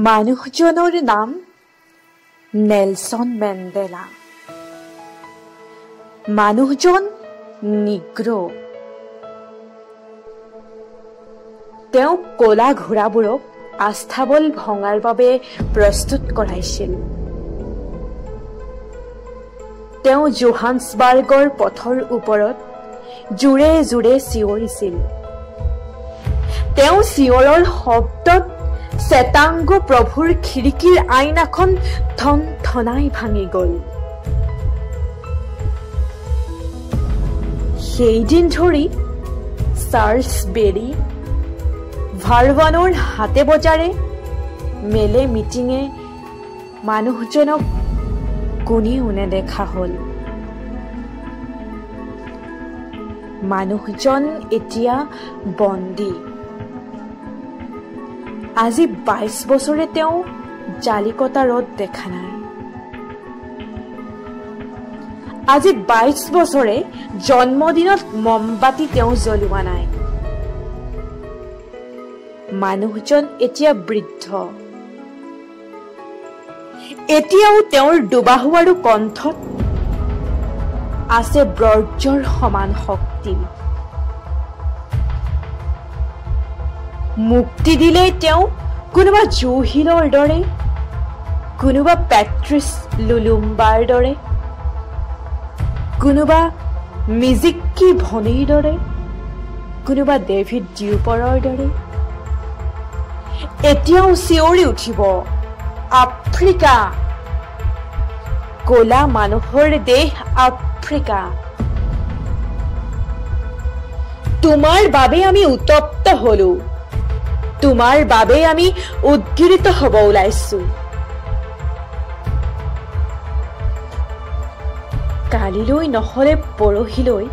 মানুহজনৰ নাম Nelson Mandela. মানুহজন নিগ্ৰো। তেওঁ কলা ঘোঁৰাবোৰক আস্থাবল ভঙাৰ বাবে প্ৰস্তুত কৰাইছিল। তেওঁ জোহান্সবাৰ্গৰ পথৰ ওপৰত জোৰে জোৰে চিঞৰিছিল। তেওঁ চিঞৰৰ শব্দত শ্বেতাংগ প্ৰভুৰ খিৰিকীৰ আইনাখন থনথনাই ভাঙি গ'ল। সেইদিন ধৰি চাৰ্লছ বেৰী ভাৰৱানৰ হাতে বজাৰে মেলে মিটিঙে মানুহজনক কোনেও নেদেখা হ'ল। মানুহজন এতিয়া বন্দী। আজি 22 বছৰে তেওঁ জালিকটা ৰদ দেখা নাই। আজি 22 বছৰে জন্মদিনত মমবাতি তেওঁ জ্বলোৱা নাই। মানুহজন এতিয়া বৃদ্ধ। এতিয়াও তেওঁৰ দুবাহু আৰু কণ্ঠত আছে ব্ৰজৰ সমান শক্তি। মুক্তি দিলেই তেওঁ কোনোবা জুহিলৰ দৰে, কোনোবা পেট্ৰিছ লুলুম্বাৰ দৰে, কোনোবা মিজিক্কি ভনীৰ দৰে, কোনোবা ডেভিড ডিউপৰৰ দৰে এতিয়াও চিঞৰি উঠিব, আফ্ৰিকা, কলা মানুহৰ দেশ আফ্ৰিকা। তোমাৰ বাবে আমি উত্তপ্ত হলো, তোমাৰ বাবে আমি উদ্গিৰিত হব ওলাইছো। কালিলৈ নহলে পৰহিলৈ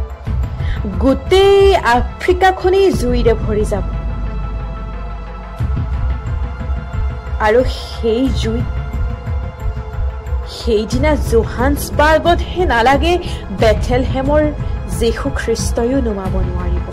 গোটেই আফ্ৰিকাখনেই জুইৰে ভৰি যাব। আৰু সেই জুই সেইদিনা জোহান্সবাৰ্গতহে নালাগে, বেথেলহেমৰ যীশু খ্ৰীষ্টইও নুমাব নোৱাৰিব।